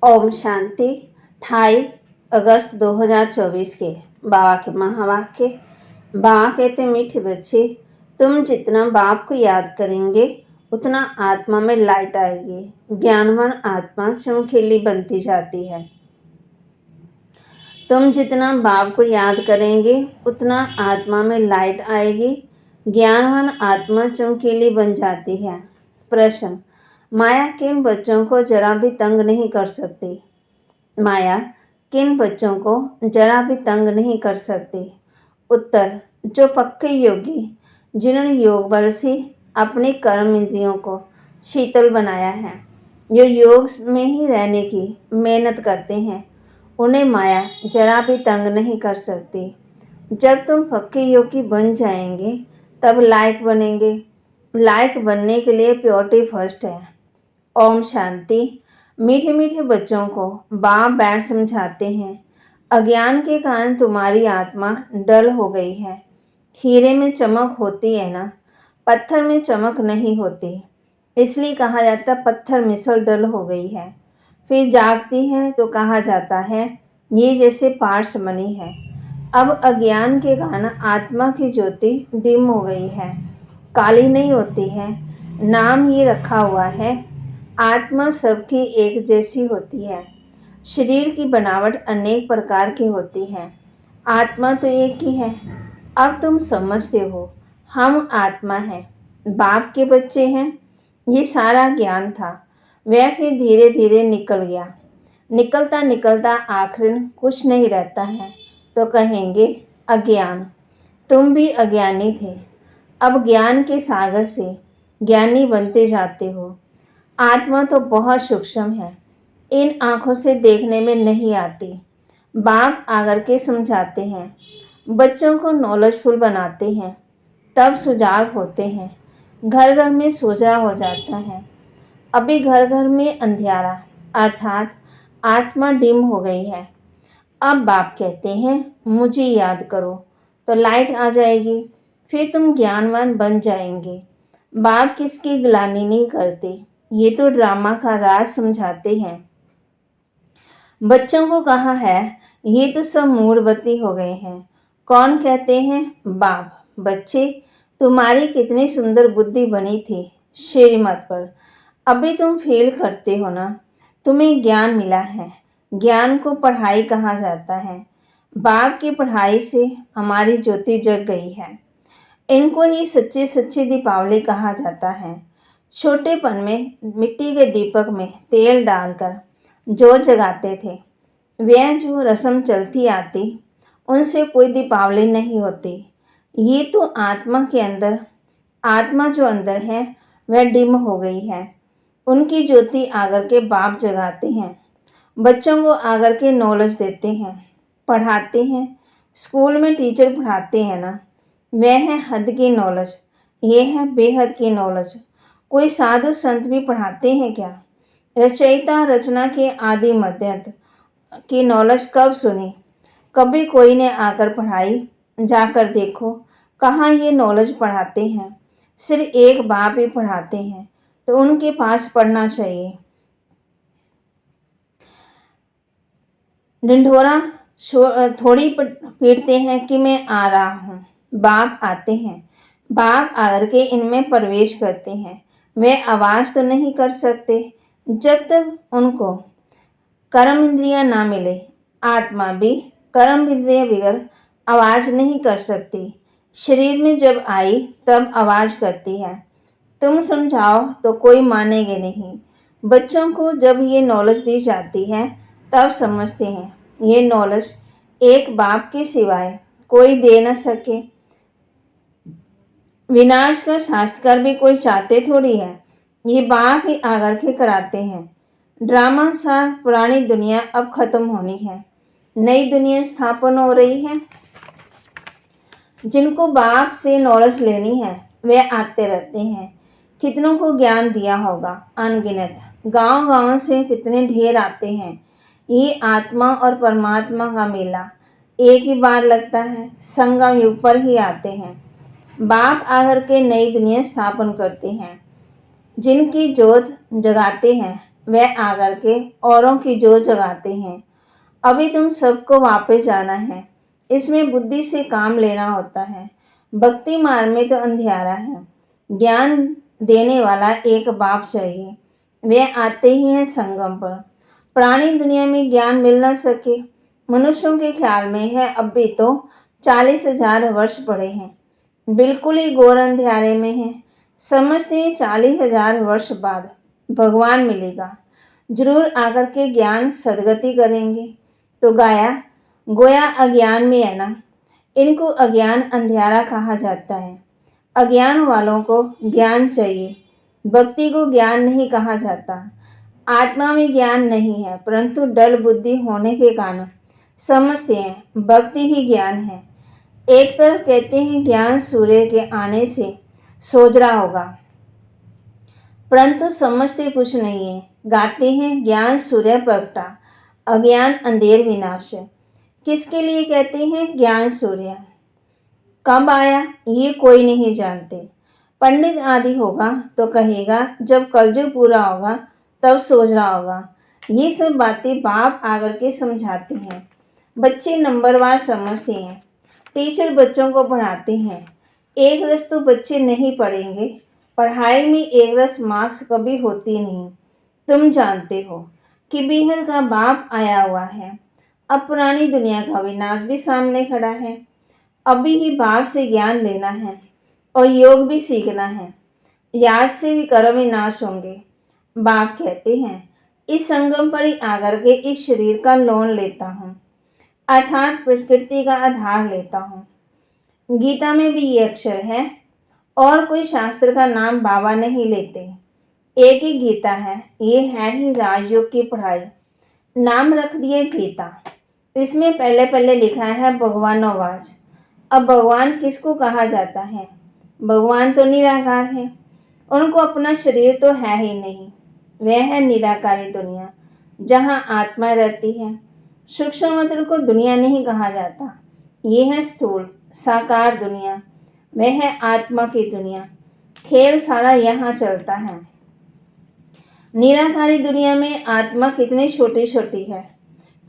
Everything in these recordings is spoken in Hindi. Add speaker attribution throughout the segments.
Speaker 1: ओम शांति। 28 अगस्त 2024 के बाबा के महावाक्य। बाबा कहते, मीठे बच्चे, तुम जितना बाप को याद करेंगे उतना आत्मा में लाइट आएगी। ज्ञानवान आत्मा चमकीली बनती जाती है। तुम जितना बाप को याद करेंगे उतना आत्मा में लाइट आएगी। ज्ञानवान आत्मा चमकीली बन जाती है। प्रश्न, माया किन बच्चों को जरा भी तंग नहीं कर सकती? माया किन बच्चों को जरा भी तंग नहीं कर सकती? उत्तर, जो पक्के योगी, जिन्होंने योग बल से अपने कर्म इंद्रियों को शीतल बनाया है, जो योग में ही रहने की मेहनत करते हैं, उन्हें माया जरा भी तंग नहीं कर सकती। जब तुम पक्के योगी बन जाएंगे तब लायक बनेंगे। लायक बनने के लिए प्योरिटी फर्स्ट है। ओम शांति। मीठे मीठे बच्चों को बाप बैठ समझाते हैं, अज्ञान के कारण तुम्हारी आत्मा डल हो गई है। हीरे में चमक होती है ना, पत्थर में चमक नहीं होती। इसलिए कहा जाता पत्थर मिसल डल हो गई है। फिर जागती है तो कहा जाता है ये जैसे पार्स बनी है। अब अज्ञान के कारण आत्मा की ज्योति डिम हो गई है, काली नहीं होती है। नाम ये रखा हुआ है, आत्मा सबकी एक जैसी होती है। शरीर की बनावट अनेक प्रकार की होती है, आत्मा तो एक ही है। अब तुम समझते हो हम आत्मा हैं, बाप के बच्चे हैं। ये सारा ज्ञान था, वह फिर धीरे धीरे निकल गया। निकलता निकलता आखिर कुछ नहीं रहता है तो कहेंगे अज्ञान। तुम भी अज्ञानी थे, अब ज्ञान के सागर से ज्ञानी बनते जाते हो। आत्मा तो बहुत सूक्ष्म है, इन आँखों से देखने में नहीं आती। बाप आकर के समझाते हैं, बच्चों को नॉलेजफुल बनाते हैं, तब सुजाग होते हैं। घर घर में सोजा हो जाता है। अभी घर घर में अंधियारा अर्थात आत्मा डिम हो गई है। अब बाप कहते हैं मुझे याद करो तो लाइट आ जाएगी, फिर तुम ज्ञानवान बन जाएंगे। बाप किसकी गिलानी नहीं करते, ये तो ड्रामा का राज समझाते हैं। बच्चों को कहा है ये तो सब मूढ़बत्ती हो गए हैं। कौन कहते हैं? बाप। बच्चे, तुम्हारी कितनी सुंदर बुद्धि बनी थी श्रीमत पर, अभी तुम फेल करते हो ना। तुम्हें ज्ञान मिला है, ज्ञान को पढ़ाई कहा जाता है। बाप की पढ़ाई से हमारी ज्योति जग गई है। इनको ही सच्ची सच्ची दीपावली कहा जाता है। छोटेपन में मिट्टी के दीपक में तेल डालकर जो जगाते थे, वह जो रस्म चलती आती, उनसे कोई दीपावली नहीं होती। ये तो आत्मा के अंदर, आत्मा जो अंदर है वह डिम हो गई है। उनकी ज्योति आकर के बाप जगाते हैं, बच्चों को आकर के नॉलेज देते हैं, पढ़ाते हैं। स्कूल में टीचर पढ़ाते हैं ना, वह है हद की नॉलेज, ये है बेहद की नॉलेज। कोई साधु संत भी पढ़ाते हैं क्या? रचयिता रचना के आदि मध्य की नॉलेज कब सुनी? कभी कोई ने आकर पढ़ाई? जाकर देखो कहाँ ये नॉलेज पढ़ाते हैं। सिर्फ एक बाप ही पढ़ाते हैं, तो उनके पास पढ़ना चाहिए। ढिंढोरा थोड़ी पीटते हैं कि मैं आ रहा हूँ। बाप आते हैं, बाप आकर के इनमें प्रवेश करते हैं। वे आवाज़ तो नहीं कर सकते जब तक उनको कर्म इंद्रियां ना मिले। आत्मा भी कर्म इंद्रियां बगैर आवाज़ नहीं कर सकती। शरीर में जब आई तब आवाज़ करती है। तुम समझाओ तो कोई मानेंगे नहीं। बच्चों को जब ये नॉलेज दी जाती है तब समझते हैं ये नॉलेज एक बाप के सिवाय कोई दे न सके। विनाश का शास्त्रकार भी कोई चाहते थोड़ी है, ये बाप ही आकर के कराते हैं। ड्रामा सार पुरानी दुनिया अब खत्म होनी है, नई दुनिया स्थापन हो रही है। जिनको बाप से नॉलेज लेनी है वे आते रहते हैं। कितनों को ज्ञान दिया होगा अनगिनत। गांव गांव से कितने ढेर आते हैं। ये आत्मा और परमात्मा का मेला एक ही बार लगता है, संगम युग पर ही आते हैं। बाप आकर के नई दुनिया स्थापन करते हैं। जिनकी जोत जगाते हैं वे आकर के औरों की जोत जगाते हैं। अभी तुम सबको वापस जाना है। इसमें बुद्धि से काम लेना होता है। भक्ति मार्ग में तो अंधियारा है। ज्ञान देने वाला एक बाप चाहिए। वे आते ही हैं संगम पर। प्राणी दुनिया में ज्ञान मिल न सके। मनुष्यों के ख्याल में है अब भी तो 40,000 वर्ष पड़े हैं। बिल्कुल ही घोर अंधियारे में है। समझते हैं 40,000 वर्ष बाद भगवान मिलेगा। जरूर आकर के ज्ञान सदगति करेंगे। तो गोया अज्ञान में है ना। इनको अज्ञान अंधियारा कहा जाता है। अज्ञान वालों को ज्ञान चाहिए। भक्ति को ज्ञान नहीं कहा जाता। आत्मा में ज्ञान नहीं है, परंतु डल बुद्धि होने के कारण समझते हैं भक्ति ही ज्ञान है। एक तरफ कहते हैं ज्ञान सूर्य के आने से सोजरा होगा, परंतु समझते कुछ नहीं है। गाते हैं ज्ञान सूर्य प्रगटा, अज्ञान अंधेर विनाश। किसके लिए कहते हैं ज्ञान सूर्य? कब आया ये कोई नहीं जानते। पंडित आदि होगा तो कहेगा जब कलयुग पूरा होगा तब सोजरा होगा। ये सब बातें बाप आकर के समझाते हैं। बच्चे नंबरवार समझते हैं। टीचर बच्चों को पढ़ाते हैं। एक रस तो बच्चे नहीं पढ़ेंगे। पढ़ाई में एक रस मार्क्स कभी होती नहीं। तुम जानते हो कि बेहद का बाप आया हुआ है। अब पुरानी दुनिया का विनाश भी सामने खड़ा है। अभी ही बाप से ज्ञान लेना है और योग भी सीखना है। याद से भी कर्म विनाश होंगे। बाप कहते हैं इस संगम पर ही आकर के इस शरीर का लोन लेता हूँ, अर्थात प्रकृति का आधार लेता हूँ। गीता में भी ये अक्षर है और कोई शास्त्र का नाम बाबा नहीं लेते। एक ही गीता है। ये है ही राजयोग की पढ़ाई। नाम रख दिए गीता। इसमें पहले पहले लिखा है भगवानोवाच। अब भगवान किसको कहा जाता है? भगवान तो निराकार है। उनको अपना शरीर तो है ही नहीं। वह है निराकारी दुनिया जहाँ आत्मा रहती है। सूक्ष्म मात्र को दुनिया नहीं कहा जाता। ये है स्थूल साकार दुनिया। वह है आत्मा की दुनिया। खेल सारा यहाँ चलता है। निराकारी दुनिया में आत्मा कितनी छोटी छोटी है,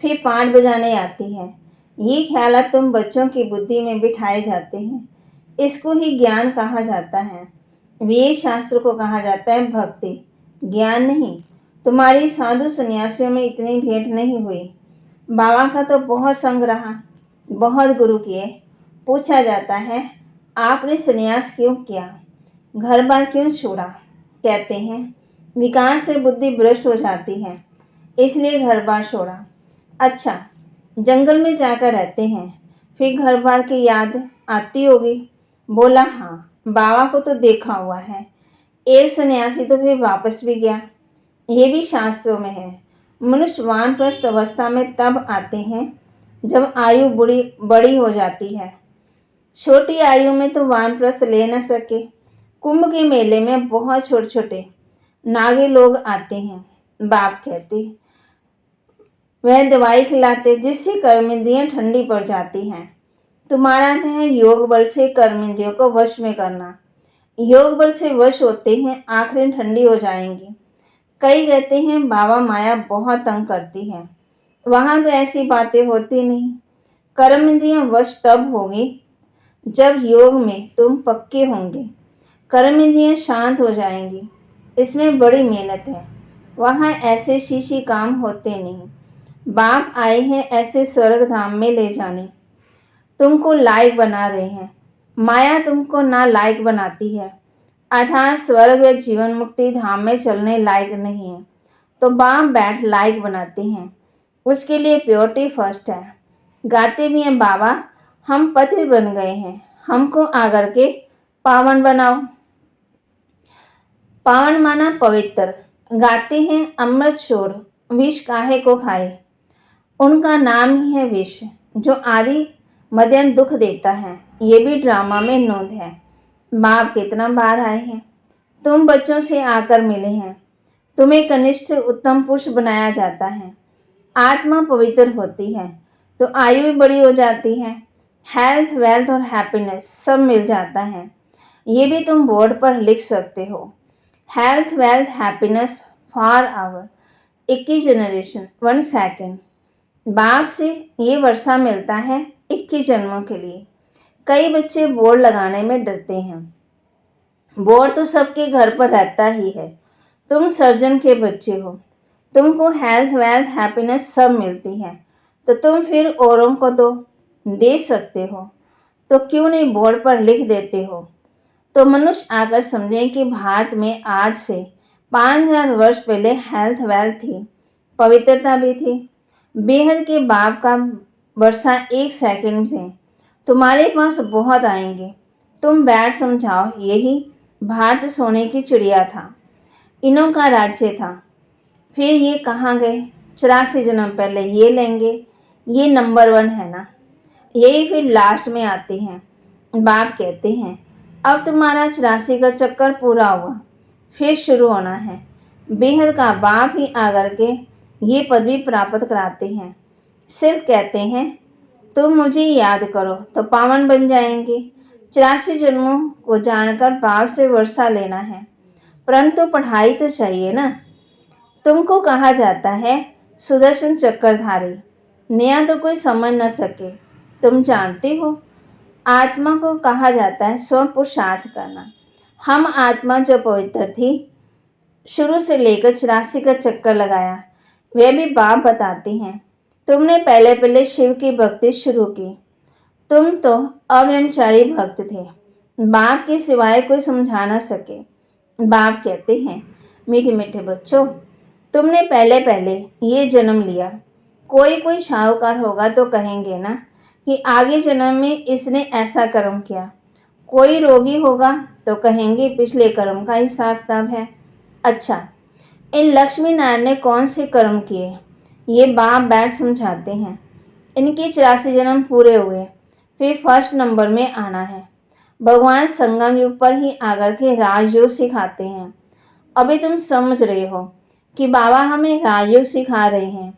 Speaker 1: फिर पाठ बजाने आती है। ये ख्यालात तुम बच्चों की बुद्धि में बिठाए जाते हैं। इसको ही ज्ञान कहा जाता है। वेद शास्त्र को कहा जाता है भक्ति, ज्ञान नहीं। तुम्हारी साधु सन्यासियों में इतनी भेंट नहीं हुई। बाबा का तो बहुत संग रहा, बहुत गुरु किए। पूछा जाता है आपने सन्यास क्यों किया, घर बार क्यों छोड़ा? कहते हैं विकार से बुद्धि भ्रष्ट हो जाती है, इसलिए घर बार छोड़ा। अच्छा, जंगल में जाकर रहते हैं, फिर घर बार की याद आती होगी। बोला हाँ, बाबा को तो देखा हुआ है। एक सन्यासी तो फिर वापस भी गया। ये भी शास्त्रों में है। मनुष्य वानप्रस्थ अवस्था में तब आते हैं जब आयु बड़ी हो जाती है। छोटी आयु में तो वानप्रस्थ ले न सके। कुंभ के मेले में बहुत छोटे छोटे नागे लोग आते हैं। बाप कहते वह दवाई खिलाते जिससे कर्मेंद्रियां ठंडी पड़ जाती हैं। तुम्हारा है योग बल से कर्मेंद्रियों को वश में करना। योग बल से वश होते हैं आखिरी ठंडी हो जाएंगी। कई कहते हैं बाबा माया बहुत तंग करती है। वहां तो ऐसी बातें होती नहीं। कर्मेंद्रियां वश तब होगी जब योग में तुम पक्के होंगे। कर्मेंद्रियां शांत हो जाएंगी। इसमें बड़ी मेहनत है। वहां ऐसे शीशी काम होते नहीं। बाप आए हैं ऐसे स्वर्ग धाम में ले जाने। तुमको लायक बना रहे हैं। माया तुमको ना लायक बनाती है, अर्थात स्वर्ग व जीवन मुक्ति धाम में चलने लायक नहीं है, तो बाप बैठ लायक बनाते हैं। उसके लिए प्योरिटी फर्स्ट है। गाते भी हैं बाबा हम पतित बन गए हैं, हमको आकर के पावन बनाओ। पावन माना पवित्र। गाते हैं अमृत शोर विष काहे को खाए। उनका नाम ही है विष जो आदि मध्यंत दुख देता है। ये भी ड्रामा में नोंद है। बाप कितना बार आए हैं। तुम बच्चों से आकर मिले हैं। तुम्हें कनिष्ठ उत्तम पुरुष बनाया जाता है। आत्मा पवित्र होती है तो आयु भी बड़ी हो जाती है। हेल्थ वेल्थ और हैप्पीनेस सब मिल जाता है। ये भी तुम बोर्ड पर लिख सकते हो। Health wealth happiness for our 21 generation 1 second. बाप से ये वर्षा मिलता है 21 जन्मों के लिए। कई बच्चे बोर्ड लगाने में डरते हैं। बोर्ड तो सबके घर पर रहता ही है। तुम सर्जन के बच्चे हो, तुमको हेल्थ वेल्थ हैप्पीनेस सब मिलती है, तो तुम फिर औरों को तो दे सकते हो, तो क्यों नहीं बोर्ड पर लिख देते हो। तो मनुष्य आकर समझें कि भारत में आज से 5000 वर्ष पहले हेल्थ वेल्थ थी, पवित्रता भी थी। बेहद के बाप का वर्षा 1 सेकंड से तुम्हारे पास बहुत आएंगे। तुम बैठ समझाओ, यही भारत सोने की चिड़िया था, इनों का राज्य था। फिर ये कहाँ गए? 84 जन्म पहले ये लेंगे, ये नंबर 1 है ना। यही फिर लास्ट में आते हैं। बाप कहते हैं अब तुम्हारा 84 का चक्कर पूरा हुआ, फिर शुरू होना है। बेहद का बाप ही आकर के ये पदवी प्राप्त कराते हैं। सिर्फ कहते हैं तुम मुझे याद करो तो पावन बन जाएंगे। 84 जन्मों को जानकर बाप से वर्षा लेना है, परंतु पढ़ाई तो चाहिए ना। तुमको कहा जाता है सुदर्शन चक्रधारी, नया तो कोई समझ न सके। तुम जानते हो आत्मा को कहा जाता है स्व पुरुषार्थ करना। हम आत्मा जो पवित्र थी, शुरू से लेकर 84 का चक्कर लगाया, वे भी बाप बताते हैं। तुमने पहले पहले शिव की भक्ति शुरू की। तुम तो अव्यभिचारी भक्त थे, बाप के सिवाय कोई समझा ना सके। बाप कहते हैं मीठे मीठे बच्चों, तुमने पहले पहले ये जन्म लिया। कोई कोई शाहूकार होगा तो कहेंगे ना कि आगे जन्म में इसने ऐसा कर्म किया। कोई रोगी होगा तो कहेंगे पिछले कर्म का हिसाब किताब है। अच्छा, इन लक्ष्मी नारायण ने कौन से कर्म किए, ये बाप बैठ समझाते हैं। इनके 84 जन्म पूरे हुए, फिर फर्स्ट नंबर में आना है। भगवान संगम युग पर ही आकर के राजयोग सिखाते हैं। अभी तुम समझ रहे हो कि बाबा हमें राजयोग सिखा रहे हैं,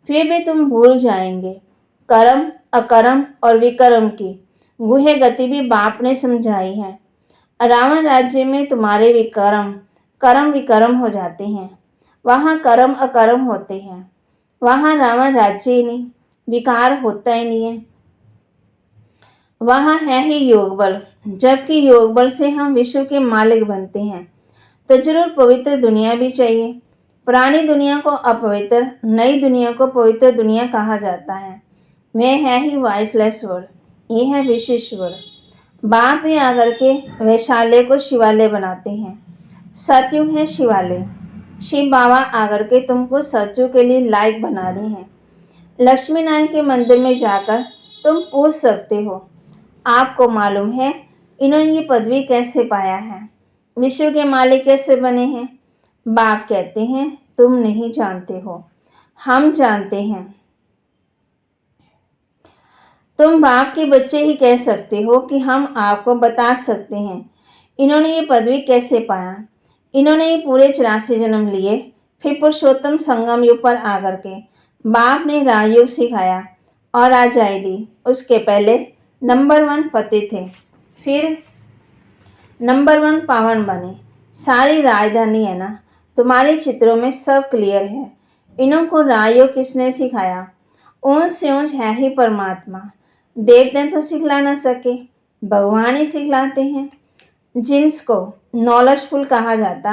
Speaker 1: फिर भी तुम भूल जाएंगे। कर्म अकर्म और विकर्म की गुहे गति भी बाप ने समझाई है। रावण राज्य में तुम्हारे विकर्म कर्म विकर्म हो जाते हैं, वहाँ कर्म अकर्म होते हैं। वहाँ रावण राज्य ही नहीं, विकार होता ही नहीं है। वहाँ है ही योग बल, जबकि योग बल से हम विश्व के मालिक बनते हैं। तो जरूर पवित्र दुनिया भी चाहिए। पुरानी दुनिया को अपवित्र, नई दुनिया को पवित्र दुनिया कहा जाता है। वह है ही वाइसलेस वर्ड, ये है विशेष वर्ड। बाप भी आकर के वैशाल्य को शिवालय बनाते हैं। सतयुग है शिवालय। शिव बाबा आकर के तुमको सतयुग के लिए लायक बना रहे हैं। लक्ष्मी नारायण के मंदिर में जाकर तुम पूछ सकते हो, आपको मालूम है इन्होंने ये पदवी कैसे पाया है, विश्व के मालिक कैसे बने हैं। बाप कहते हैं तुम नहीं जानते हो, हम जानते हैं। तुम बाप के बच्चे ही कह सकते हो कि हम आपको बता सकते हैं इन्होंने ये पदवी कैसे पाया। इन्होंने ये पूरे 84 जन्म लिए, फिर पुरुषोत्तम संगम युग पर आकर के बाप ने राजयोग सिखाया और आजादी दी। उसके पहले नंबर 1 पति थे, फिर नंबर 1 पावन बने। सारी राजधानी है ना, तुम्हारे चित्रों में सब क्लियर है। इन्हों को राजयोग किसने सिखाया? ऊंच से ऊंच है ही परमात्मा। देवते तो सिखला ना सके, भगवान ही सिखलाते हैं। जिनको नॉलेजफुल कहा जाता,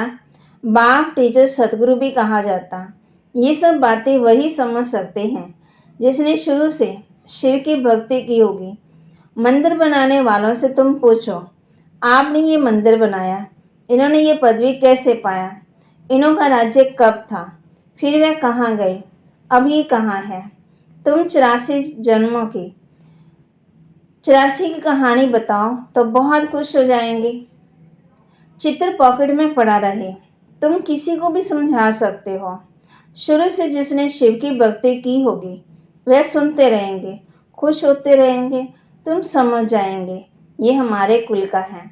Speaker 1: बाप टीचर सतगुरु भी कहा जाता। ये सब बातें वही समझ सकते हैं जिसने शुरू से शिव की भक्ति की होगी। मंदिर बनाने वालों से तुम पूछो, आपने ये मंदिर बनाया, इन्होंने ये पदवी कैसे पाया, इन्हों का राज्य कब था, फिर वह कहाँ गए, अब ये कहाँ है। तुम 84 जन्मों की 84 की कहानी बताओ तो बहुत खुश हो जाएंगे। चित्र पॉकेट में पड़ा रहे, तुम किसी को भी समझा सकते हो। शुरू से जिसने शिव की भक्ति की होगी वह सुनते रहेंगे, खुश होते रहेंगे। तुम समझ जाएंगे ये हमारे कुल का है।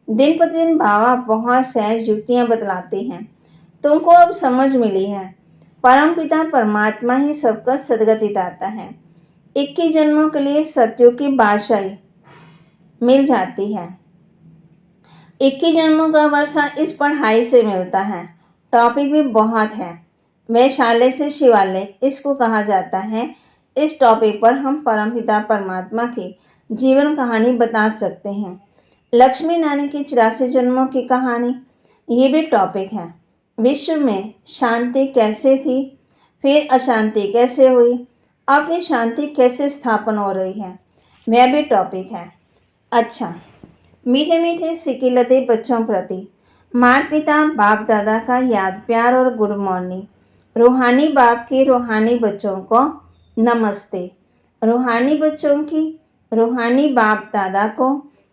Speaker 1: दिन प्रतिदिन बाबा बहुत सहज युक्तियां बतलाते हैं, तुमको अब समझ मिली है। परमपिता परमात्मा ही सबका सदगति दाता है। 21 जन्मों के लिए सत्युग की बादशाही मिल जाती है। 21 जन्मों का वर्षा इस पढ़ाई से मिलता है। टॉपिक भी बहुत है, वैशाल्य से शिवालय इसको कहा जाता है। इस टॉपिक पर हम परमपिता परमात्मा की जीवन कहानी बता सकते हैं। लक्ष्मी नारायण की 84 जन्मों की कहानी, ये भी टॉपिक है। विश्व में शांति कैसे थी, फिर अशांति कैसे हुई, और फिर शांति कैसे स्थापन हो रही है, वह भी टॉपिक है। अच्छा, मीठे मीठे सिक्के लते बच्चों प्रति माता पिता बाप दादा का याद प्यार और गुड मॉर्निंग। रूहानी बाप के रूहानी बच्चों को नमस्ते। रूहानी बच्चों की रूहानी बाप दादा को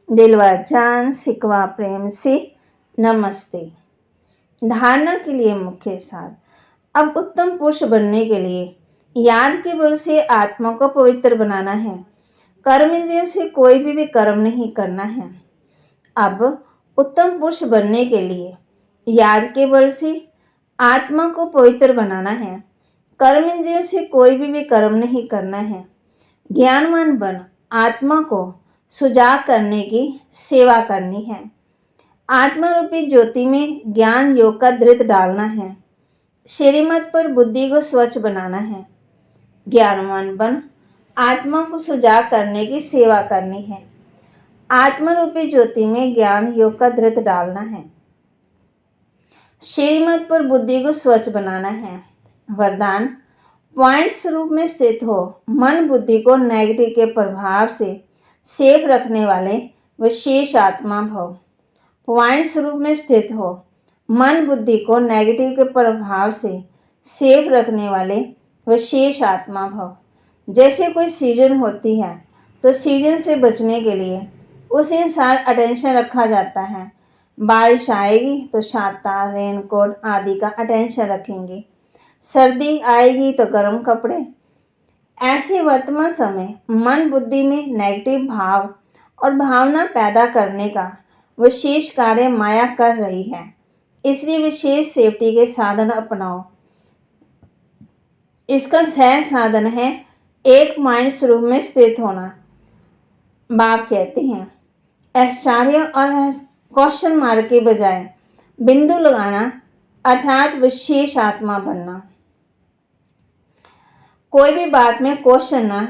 Speaker 1: दिलवा जान सिकवा प्रेम से नमस्ते। धारणा के लिए मुख्य सार। अब उत्तम पुरुष बनने के लिए याद के बल से आत्मा को पवित्र बनाना है। कर्म इंद्रियों से कोई भी कर्म नहीं करना है। अब उत्तम पुरुष बनने के लिए याद के बल से आत्मा को पवित्र बनाना है। कर्म इंद्रियों से कोई भी कर्म नहीं करना है। ज्ञानवान बन आत्मा को सुजाग करने की सेवा करनी है। आत्मा रूपी ज्योति में ज्ञान योग का धृत डालना है। श्रीमत पर बुद्धि को स्वच्छ बनाना है। ज्ञानवान बन आत्मा को सुजाग करने की सेवा करनी है। आत्मा रूपी ज्योति में ज्ञान योग का धृत डालना है। श्रीमत पर बुद्धि को स्वच्छ बनाना है। वरदान, पॉइंट स्वरूप में स्थित हो मन बुद्धि को नेगेटिव के प्रभाव से सेफ रखने वाले विशेष आत्मा भव। पॉइंट स्वरूप में स्थित हो मन बुद्धि को नेगेटिव के प्रभाव से सेफ रखने वाले विशेष आत्मा भव। जैसे कोई सीजन होती है तो सीजन से बचने के लिए उस अनुसार अटेंशन रखा जाता है। बारिश आएगी तो छाता रेनकोट आदि का अटेंशन रखेंगे। सर्दी आएगी तो गर्म कपड़े। ऐसे वर्तमान समय मन बुद्धि में नेगेटिव भाव और भावना पैदा करने का विशेष कार्य माया कर रही है। इसलिए विशेष सेफ्टी के साधन अपनाओ। इसका सहज साधन है एक माइंड स्वरूप में स्थित होना। बाप कहते हैं आश्चर्य और क्वेश्चन मार्क के बजाय बिंदु लगाना अर्थात विशेष आत्मा बनना। कोई भी बात में क्वेश्चन ना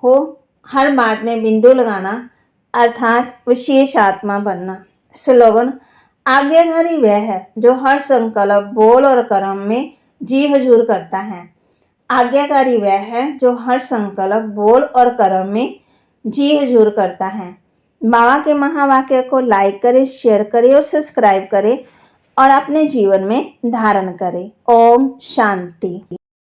Speaker 1: हो, हर बात में बिंदु लगाना अर्थात विशेष आत्मा बनना। स्लोगन, आज्ञाकारी वह है जो हर संकल्प बोल और कर्म में जी हजूर करता है। आज्ञाकारी वह है जो हर संकल्प बोल और कर्म में जी हजूर करता है। बाबा के महावाक्य को लाइक करें, शेयर करें और सब्सक्राइब करें और अपने जीवन में धारण करें। ओम शांति।